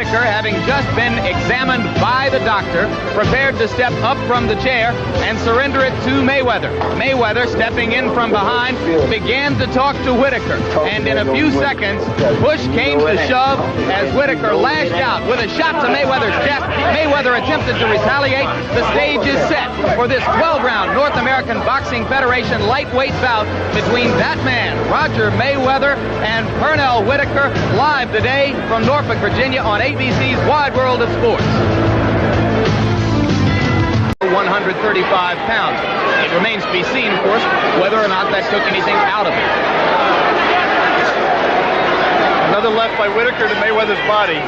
Whitaker, having just been examined by the doctor, prepared to step up from the chair and surrender it to Mayweather. Mayweather, stepping in from behind, began to talk to Whitaker, and in a few seconds, push came to shove as Whitaker lashed out with a shot to Mayweather's chest. Mayweather attempted to retaliate. The stage is set for this 12-round North American Boxing Federation lightweight bout between that man, Roger Mayweather, and Pernell Whitaker, live today from Norfolk, Virginia on ABC's Wide World of Sports. 135 pounds. It remains to be seen, of course, whether or not that took anything out of it. Another left by Whitaker to Mayweather's body.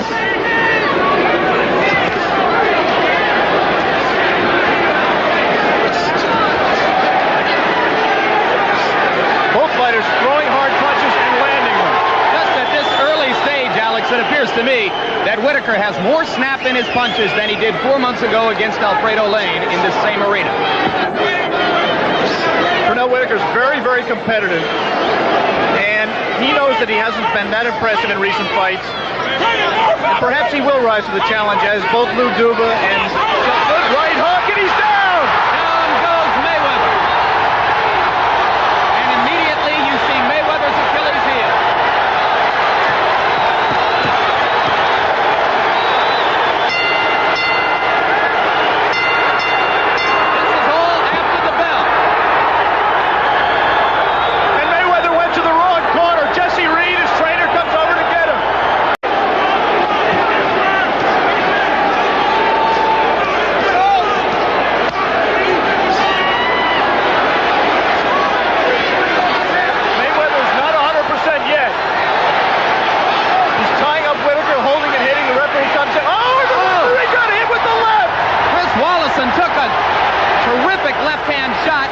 Both fighters throwing hard punches and landing them. Just at this early stage, Alex, it appears to me that Whitaker has more snap in his punches than he did 4 months ago against Alfredo Lane in this same arena. Pernell Whitaker's very, very competitive, and he knows that he hasn't been that impressive in recent fights. And perhaps he will rise to the challenge, as both Lou Duba and good right hook, and he's down! Down goes Mayweather. And immediately you see Mayweather's Achilles heel. This is all after the bell. And Mayweather went to the wrong corner. Jesse Reed, his trainer, comes over to get him. Mayweather's not 100% yet. He's tying up Whitaker, holding and hitting. The referee comes in. Oh, the referee got hit with the left. Chris Wallison took a terrific left-hand shot.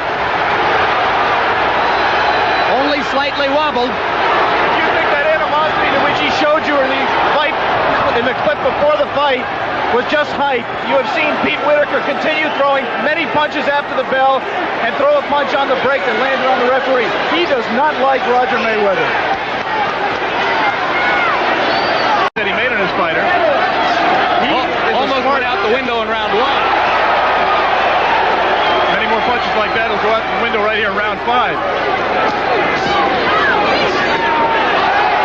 Only slightly wobbled. Do you think that animosity to which he showed you in the fight, in the clip before the fight, was just hype? You have seen Pete Whitaker continue throwing many punches after the bell and throw a punch on the break that landed on the referee. He does not like Roger Mayweather. That he made on his fighter. He almost went out the window in round 1. Many more punches like that will go out the window right here in round 5.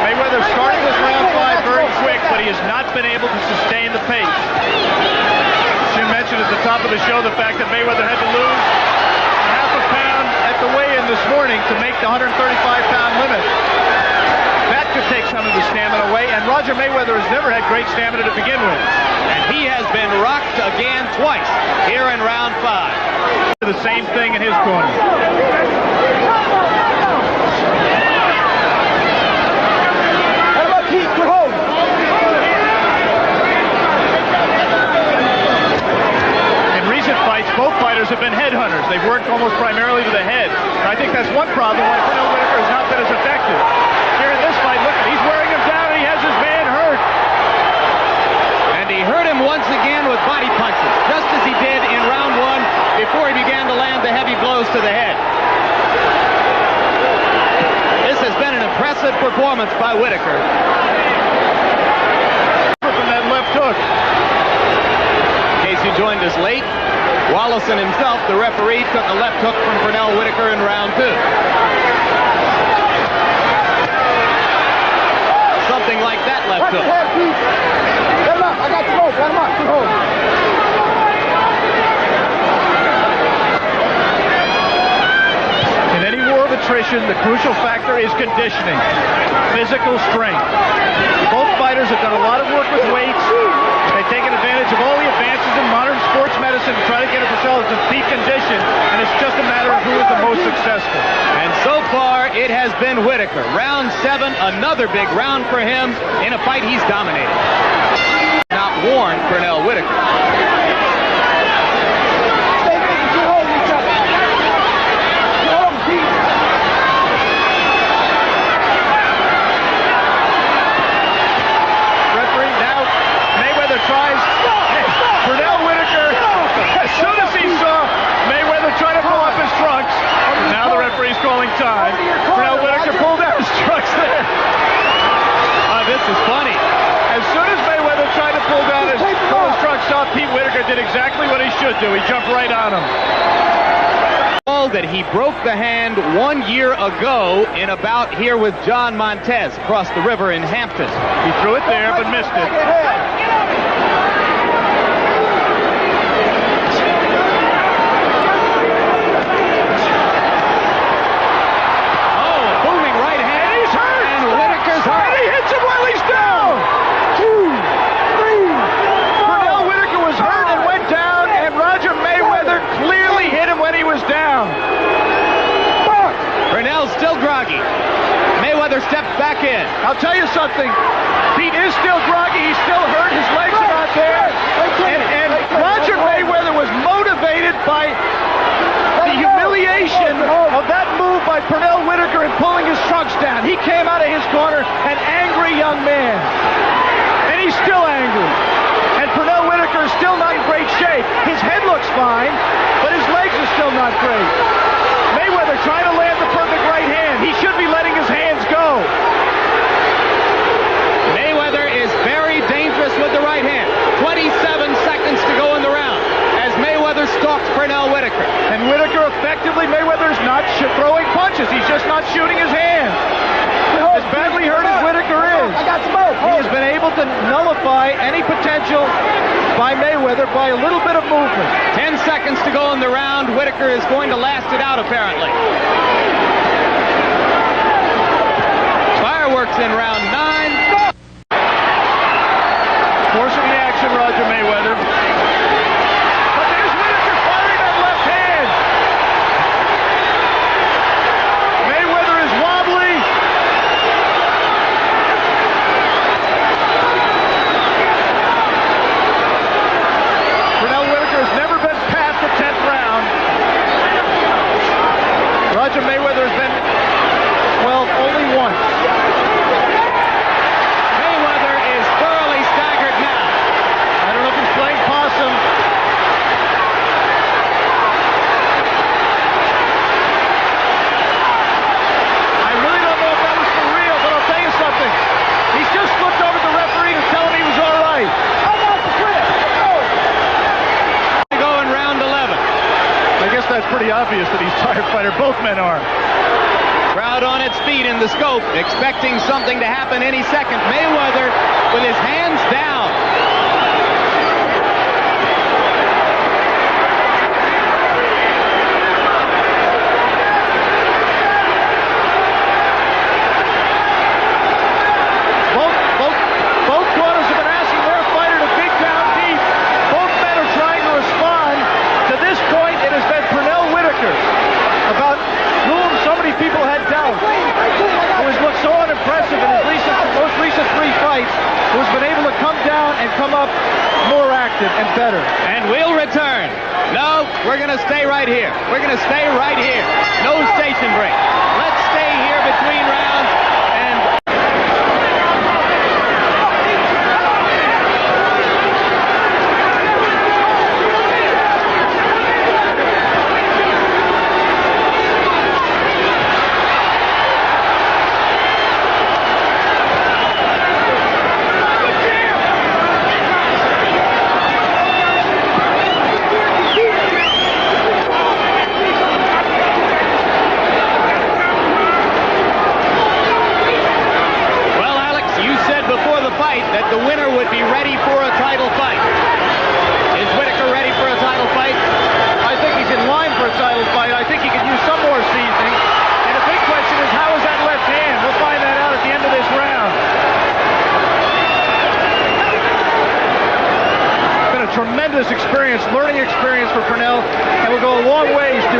Mayweather starting this round 5 very quick, but he has not been able to sustain the pace. Jim mentioned at the top of the show the fact that Mayweather had to lose half a pound at the weigh-in this morning to make the 135-pound limit. That could take some of the stamina away, and Roger Mayweather has never had great stamina to begin with. And he has been rocked again twice here in round 5. The same thing in his corner. In recent fights, both fighters have been headhunters. They've worked almost primarily to the head. And I think that's one problem why Pernell Whitaker has not been as effective. Here in this fight, look, he's wearing him down and he has his man hurt. And he hurt him once again with body punches, just as he did in round 1 before he began to land the heavy blows to the head. This has been an impressive performance by Whitaker. From that left hook. In case you joined us late, Wallison himself, the referee, took a left hook from Pernell Whitaker in round 2. Something like that left hook. Get him up. I got the rope. Let him up. Keep holding. In any war of attrition, the crucial factor is conditioning, physical strength. Both fighters have done a lot of work with weights. They've taken advantage of all the advances in modern sports medicine to try to get themselves in peak condition, and it's just a matter of who is the most successful. And so far, it has been Whitaker. Round 7, another big round for him in a fight he's dominated. Not warned Pernell Whitaker. Tries. Pernell Whitaker, as soon as he saw Mayweather try to pull up his trunks, now the referee's calling time. Pernell Whitaker pulled out his trunks there. This is funny. As soon as Mayweather tried to Whitaker did exactly what he should do. He jumped right on him. That he broke the hand 1 year ago in a bout here with John Montez across the river in Hampton. He threw it there but missed it. Oh, booming right hand. He's hurt. And Whitaker's hurt. And he hits him while he's down. 2, 3. Pernell Whitaker was hurt and went down, and Roger Mayweather clearly hit him when he was down. Pernell's still groggy. Mayweather steps back in. I'll tell you something. Pete is still groggy. He's still hurt. His legs are not there. And Roger Mayweather was motivated by the humiliation of that move by Pernell Whitaker in pulling his trunks down. He came out of his corner an angry young man. And he's still angry. And Pernell Whitaker is still not in great shape. His head looks fine, but his legs are still not great. Mayweather trying to land the perfect right hand. He should be letting his hands go. Mayweather is very dangerous with the right hand. 27 seconds to go in the round as Mayweather stalks Pernell Whitaker. And Whitaker effectively, Mayweather's not throwing punches. He's just not shooting his hand. As badly hurt as Whitaker is, he has been able to nullify any potential by Mayweather by a little bit of movement. 10 seconds to go in the round. Whitaker is going to last it out, apparently. Fireworks in round 9. Forcing the action, Roger Mayweather. But there's Whitaker firing that left hand. Mayweather is wobbly. Pernell Whitaker has never been past the 10th round. Roger Mayweather has been, well, only once. Mayweather is thoroughly staggered now. I don't know if he's playing possum. I really don't know if that was for real, but I'll tell you something. He's just flipped over the referee to tell him he was all right. Go in round 11. I guess that's pretty obvious that he's a tired fighter. Both men are. Crowd on its feet in the scope, expecting something to happen any second. Mayweather with his hands down. Both corners have been asking their fighter to dig down deep. Both men are trying to respond. To this point, it has been Pernell Whitaker, about whom so many people had doubt, who has looked so unimpressive in his most recent 3 fights, who has been able to come down and come up more active and better. And we'll return. No, we're going to stay right here. We're going to stay right here. No station break. Let's stay here between rounds. That the winner would be ready for a title fight. Is Whitaker ready for a title fight? I think he's in line for a title fight. I think he could use some more seasoning. And the big question is, how is that left hand? We'll find that out at the end of this round. It's been a tremendous experience, learning experience for Pernell, and will go a long ways to